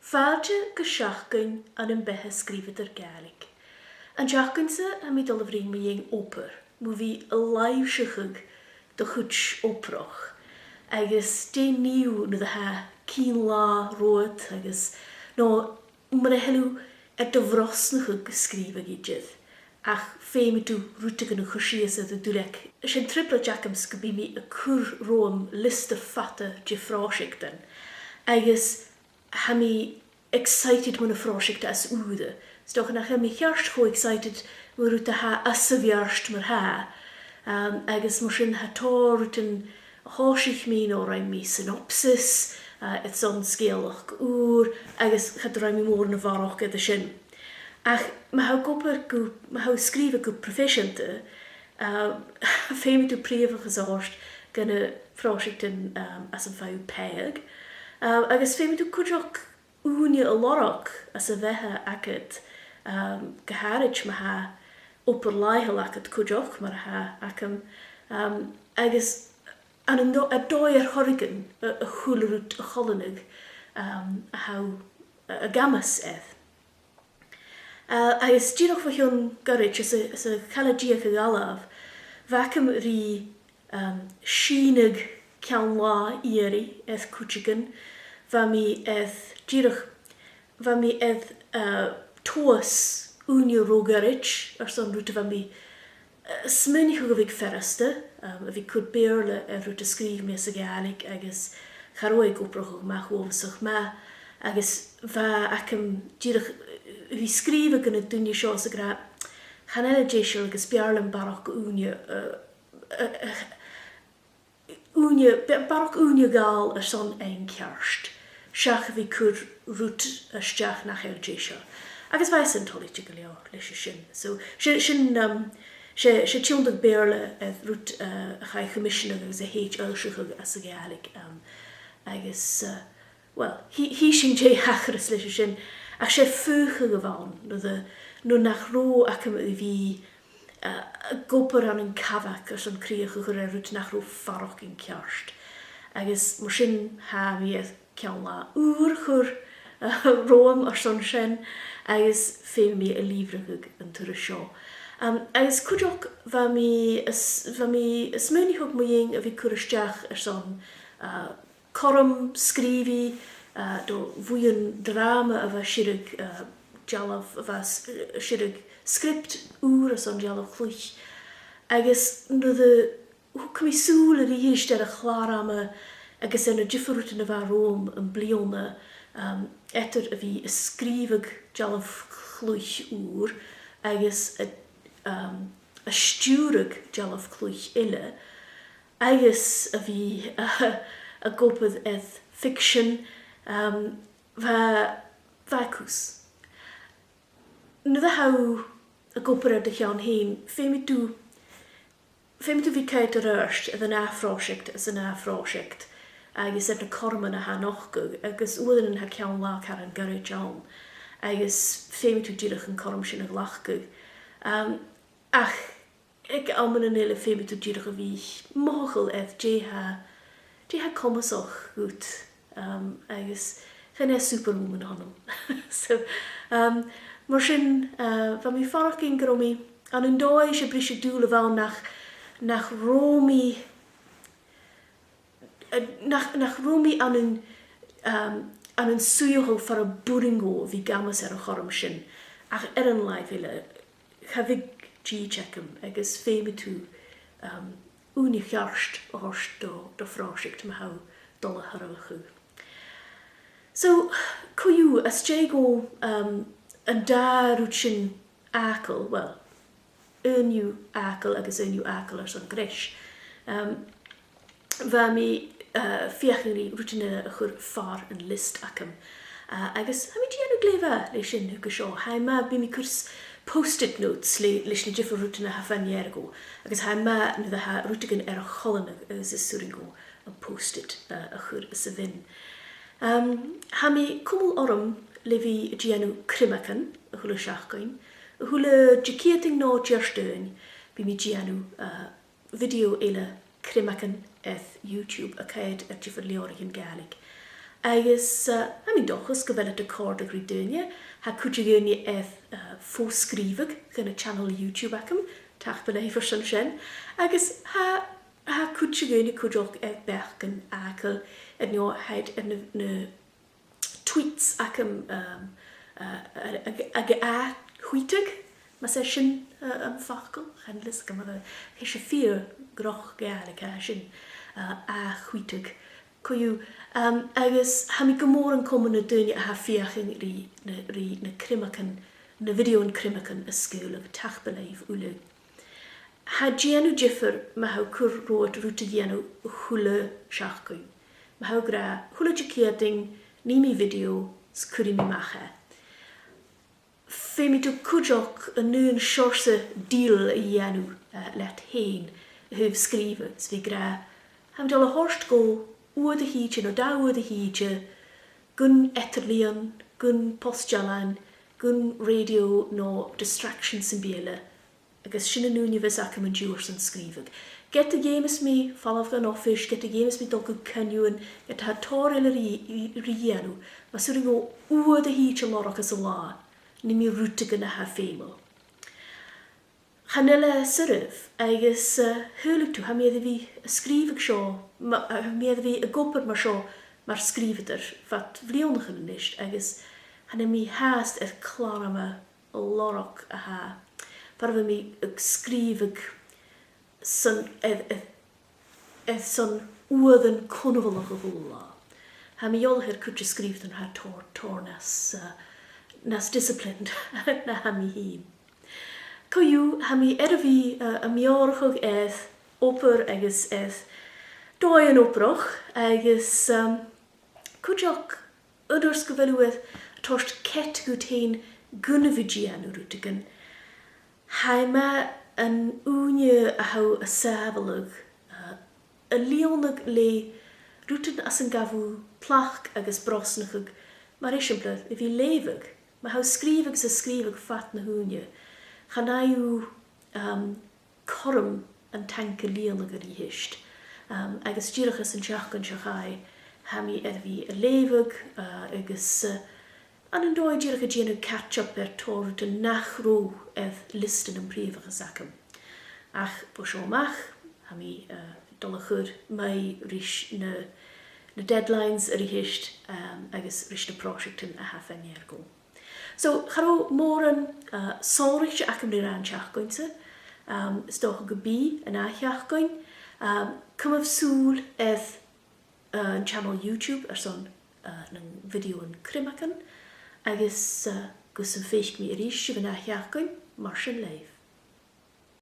Fáilte go seachgain an an bethe scríbhad Gaelic. An seachgainsa a mi dul bhrín mi dhéon óper, mu bhí a laimhseachag do chuid óprach. Agus dé níú na ha cín lá road agus nó mar a helú do bhrosnachag scríbhag iad. Ach féimi tú rúta gan chuisias a dúlec. Sin tripla Jackams go bí mi a cur roam list of fatta de frásigtan. Agus ha mi excited mun a frásigta as úde. Stoch nach ha mi chearst go excited mu rúta ha as sa bhearst mar ha. Agus mar sin ha tá rútan hásich mi nó raim mi synopsis, et son scéalach úr, agus chad raim mi mór na bharach gyda sin. Ach, ma hau scrífa go proficiente, féimi tú príomh gesást gana frásigtan as an fáú peag, agus féimi tú cúideach úne a lorach as a bheitthe acad gaharid ma ha opar laithal acad cúideach mar ha acam, agus an a dóir horigan a chúlarút a cholanig a hau a gamas edd. Agus díoch fa hiún garid is a chaladíach a galaf, vacam rí sínig cean lá ieri edd cútigan, va mi edd tuas úniu rogarid ar son rúta va mi smynnig go bhíh ferraste, a bhí cud béirle a rúta scríb mi a Gaelic agus charóig óprach ma chómsach ma, agus va acam díoch hí scrífa gana dúine seo a gra chanile déisiil agus bearlan barach barach úne gáil ar son ein cearst. Seach a bhí cur rút isteach nach eil déisiil. Agus bhaith an tolite go leo leis sin. So sé tiúndag béirle a rút a chai commission agus a héit eilseach as a Gaelic. Agus, well, hí sin dé hacharas leis sin, ach sé fucha go bhain, nó nach ró acam a bhí gopar an cavach ar son críocha go rút nach ró farach in cearst. Agus mar sin ha bhí cean lá úr chur róam ar son sin, agus fé mi a líbreach an tuair seo. Agus cúideach bha mi smynnig hog muing a bhí curisteach ar son corum scríbí, do bhuian drama a bheith sirig jalaf a bheith sirig script úr a son jalaf chluich. Agus no de hwc mi súl ar i hís der a chlárama agus yn y differúta na bheith róm an bliona etter a bhí a scríbag jalaf chluich úr agus a stúrag jalaf chluich ile agus a bhí a gopad edd fiction vacus. Nu de hou a gopar ar de chean héin, féimi tú bhí ceit ar eerst a náfrásicht as a náfrásicht, agus na corman a ha nachgug, agus uan ha cean lá car an garid John, agus féimi tú díirech an corm sin a lachgug. Ach, ag amman an eile féimi tú díirech a bhí mogel edd dé ha commasach goed, agus gen superwoman hannom. So, mar sin, van mi farach in gromi, an een dói se brisje doele wel nach Romi, nach Romi an een suiogel voor een boeringo wie gamas a chorm sin. Ach een live ile, ga ik G-checken, agus féimi tú úni chearst a horst do frásicht me hau dolle harach. So, coiú as go an da rút sin acal, well, uniu acal agus uniu acal ar son gris. Va mi fiachni rútine a chur far an list acam. Agus, ha mi dianu glefa leis sin hwg seo. Ha ma bi mi cwrs post-it notes leis na differ rútine ha fan go. Agus ha ma na da ha rútigan ar a cholanag agus is suringo an post-it a chur is a vin. Ha mi cwmwl orm le fi dianu crimacan a hwle siachgain, a hwle jiceating no diarsteun bi mi dianu video eile crimacan eth YouTube a caid ar differ leorig in Gaelic. agus ha mi dochus gyfel y cord ag rydwynia, ha cwtio gynnu ffosgrifig gan y channel YouTube acym, tach byle hi fyrsyn sien, agus ha cwtio gynnu cwtioch bech gan acl nio haid yn tweets acym ag hwytig, mae se sy'n ffacol, chandlis gymryd, hys y ffyr groch Gaelic sy'n hwytig. Cwyw, agus ha mi gymor yn common y dyn a ha fiach yn ri na crimacan, na fideo yn crimacan ysgwyl ag tach beleif wlu. Ha gienw jiffer ma haw cwr roed rwta gienw hwle siachgwyn. Ma haw gra hwle jikiading ni mi fideo sgwri mi mache. Fe mi do cwjog yn nhw'n siorsa deal i gienw let hen hyf skrifet. Fe gra ham dal a horst go oer de hietje, no da oer de hietje, gun etterlian, gun postjalan, gun radio no distractions yn biele. Agus sinna nhw'n i fes ac am yn diwr sy'n skrifig. Get the games me, fall off an office, get the games me dog yn cynnywn, get ha tor il rienw, ma sy'n go oer de hietje lorach as a la, ni mi rwtig yn a ha feiml. Chanela syrf, agus hwlyg tu, ha mi edrych fi ysgrifig sio, ha mi edrych fi y gopr ma sio, mae'r skrifyder, fat flionach yn ynysg, agus hanna mi haast clar am y lorog a ha. Farfa mi ysgrifig sy'n sy'n uodd yn cwnnwfol o hwla. Ha mi ol hyr cwtio skrifyd yn ha tor nas disciplined na ha mi hun. Cwyw, ha mi fi y miorchog oper agus doi yn operoch agus cwtioch yn ysgyfelwydd torst cet gwtein gwnefidian o rwtigan. Ha ma yn wnia a haw y saflwg y leonog le rwtyn as yn gafw plach agus brosnachog mae'r esiamplydd i fi lefyg. Mae haw skrifig sy skrifig fat na hwnia. Chana yw corym yn tank y leonog yr i hysht. Agus dyrachas yn siach yn siachau ha mi fi y lefyg agus an yn doi dyrach y dyn catch-up tor dy nach ro listen yn prif achos acym. Ach, bo sio mach, ha mi dolachwr mai rys na deadlines yr i hysht agus rys na prosiect yn a hafen i'r go. So, charo môr yn solrich ac yn rhan siachgoyn sy. Stoch o gybi yn a siachgoyn. Cymaf sŵl yn channel YouTube son ng fideo yn crimacan. Agus gwsyn ffeich mi yr eisiau yn a siachgoyn, mar sy'n leif.